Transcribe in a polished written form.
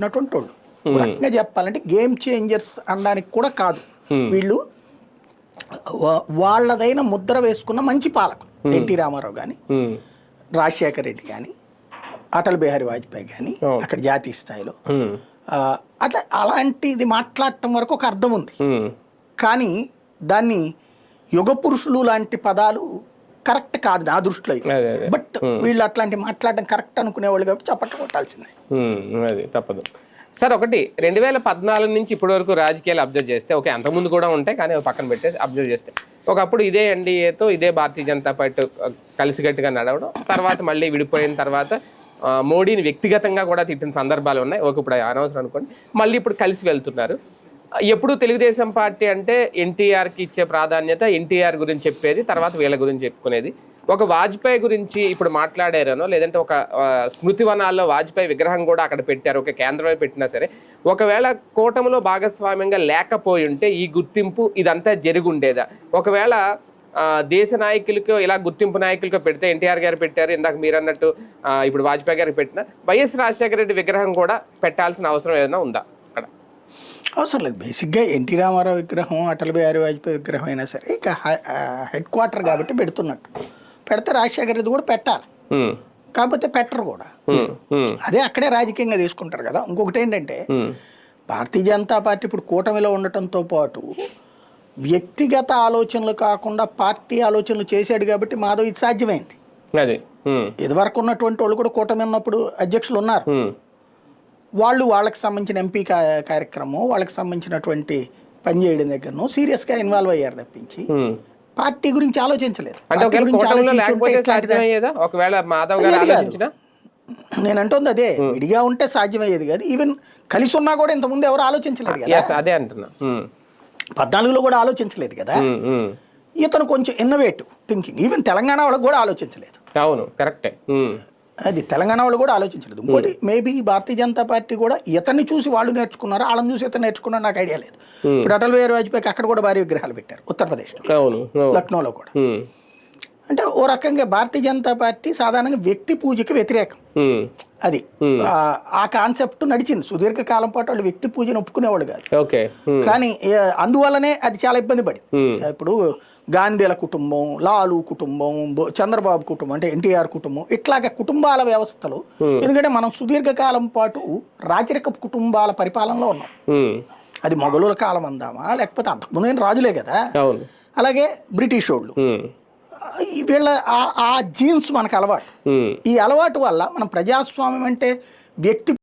ఉన్నటువంటి వాళ్ళు రకంగా చెప్పాలంటే గేమ్ చేంజర్స్ అనడానికి కూడా కాదు. వీళ్ళు వాళ్ళదైన ముద్ర వేసుకున్న మంచి పాలకులు. ఎన్టీ రామారావు కానీ, రాజశేఖర రెడ్డి కానీ, అటల్ బిహారీ వాజ్పేయి కానీ అక్కడ జాతీయ స్థాయిలో అట్లా అలాంటిది మాట్లాడటం వరకు ఒక అర్థం ఉంది. కానీ దాన్ని యుగ పురుషులు లాంటి పదాలు కరెక్ట్ కాదు నా దృష్టిలో. బట్ వీళ్ళు అట్లాంటి మాట్లాడడం కరెక్ట్ అనుకునేవాళ్ళు కాబట్టి చప్పట్లు కొట్టాల్సిందే. అది తప్పదు సార్. ఒకటి 2014 నుంచి ఇప్పటి వరకు రాజకీయాలు అబ్జర్వ్ చేస్తే, ఓకే అంతకుముందు కూడా ఉంటాయి కానీ పక్కన పెట్టేసి అబ్జర్వ్ చేస్తే, ఒకప్పుడు ఇదే ఎన్డీఏతో ఇదే భారతీయ జనతా పార్టీ కలిసికట్టుగా నడవడం, తర్వాత మళ్ళీ విడిపోయిన తర్వాత మోడీని వ్యక్తిగతంగా కూడా తిట్టిన సందర్భాలు ఉన్నాయి. ఒక ఇప్పుడు అనవసరం అనుకోండి, మళ్ళీ ఇప్పుడు కలిసి వెళ్తున్నారు. ఎప్పుడు తెలుగుదేశం పార్టీ అంటే ఎన్టీఆర్కి ఇచ్చే ప్రాధాన్యత, ఎన్టీఆర్ గురించి చెప్పేది, తర్వాత వీళ్ళ గురించి చెప్పుకునేది. ఒక వాజ్పేయి గురించి ఇప్పుడు మాట్లాడారనో, లేదంటే ఒక స్మృతి వనాల్లో వాజ్పేయి విగ్రహం కూడా అక్కడ పెట్టారు, ఒక కేంద్రమే పెట్టినా సరే, ఒకవేళ కూటమిలో భాగస్వామ్యంగా లేకపోయి ఉంటే ఈ గుర్తింపు ఇదంతా జరుగుండేదా? ఒకవేళ దేశ నాయకులకు ఇలా గుర్తింపు నాయకులకు పెడితే, ఎన్టీఆర్ గారు పెట్టారు, ఇందాక మీరు అన్నట్టు ఇప్పుడు వాజ్పేయి గారికి పెట్టిన వైఎస్ రాజశేఖర రెడ్డి విగ్రహం కూడా పెట్టాల్సిన అవసరం ఏదైనా ఉందా? అక్కడ అవసరం లేదు. బేసిక్గా ఎన్టీ రామారావు విగ్రహం, అటల్ బిహారీ వాజ్పేయి విగ్రహం అయినా సరే ఇక హెడ్ క్వార్టర్ కాబట్టి పెడుతున్నట్టు. పెడితే రాజశేఖర రెడ్డి కూడా పెట్టాలి, కాకపోతే పెట్టరు కూడా. అదే అక్కడే రాజకీయంగా తీసుకుంటారు కదా. ఇంకొకటి ఏంటంటే, భారతీయ జనతా పార్టీ ఇప్పుడు కూటమిలో ఉండటంతో పాటు వ్యక్తిగత ఆలోచనలు కాకుండా పార్టీ ఆలోచనలు చేశాడు కాబట్టి మాధవ్ ఇది సాధ్యమైంది. ఇదివరకు ఉన్నటువంటి వాళ్ళు కూడా కూటమి ఉన్నప్పుడు అధ్యక్షులు ఉన్నారు. వాళ్ళకి సంబంధించిన ఎంపీ కార్యక్రమం, వాళ్ళకి సంబంధించినటువంటి పని చేయడం దగ్గరను సీరియస్గా ఇన్వాల్వ్ అయ్యారు తప్పించి పార్టీ గురించి ఆలోచించలేదు. నేను అంటుంది అదే, విడిగా ఉంటే సాధ్యమయ్యేది కాదు. ఈవెన్ కలిసి ఉన్నా కూడా ఇంతకుముందు ఎవరు ఆలోచించలేదు కదా. అదే అంటున్నా, 14లో కూడా ఆలోచించలేదు కదా. ఇతను కొంచెం ఇన్నోవేటివ్ థింకింగ్. ఈవెన్ తెలంగాణ వాళ్ళకి కూడా ఆలోచించలేదు. అవును, కరెక్టే. అది తెలంగాణ వాళ్ళు కూడా ఆలోచించలేదు. ఇంకోటి మేబీ భారతీయ జనతా పార్టీ కూడా ఇతన్ని చూసి వాళ్ళు నేర్చుకున్నారు, వాళ్ళని చూసి ఇతను నేర్చుకున్నారు, నాకు ఐడియా లేదు. ఇప్పుడు అటల్ బిహారీ వాజ్పేయికి అక్కడ కూడా భారీ విగ్రహాలు పెట్టారు, ఉత్తరప్రదేశ్లో, లక్నోలో కూడా. అంటే ఓ రకంగా భారతీయ జనతా పార్టీ సాధారణంగా వ్యక్తి పూజకి వ్యతిరేకం. అది ఆ కాన్సెప్ట్ నడిచింది సుదీర్ఘకాలం పాటు. వాళ్ళు వ్యక్తి పూజను ఒప్పుకునేవాళ్ళు కాదు. కానీ అందువల్లనే అది చాలా ఇబ్బంది పడింది. ఇప్పుడు గాంధీల కుటుంబం, లాలు కుటుంబం, చంద్రబాబు కుటుంబం, అంటే ఎన్టీఆర్ కుటుంబం, ఇట్లాగా కుటుంబాల వ్యవస్థలు. ఎందుకంటే మనం సుదీర్ఘకాలం పాటు రాజరిక కుటుంబాల పరిపాలనలో ఉన్నాం. అది మొఘలుల కాలం అందామా, లేకపోతే అంతకుముందు రాజులే కదా. అలాగే బ్రిటిష్ వాళ్ళు, వీళ్ళ ఆ జీన్స్ మనకు అలవాటు. ఈ అలవాటు వల్ల మనం ప్రజాస్వామ్యం అంటే వ్యక్తి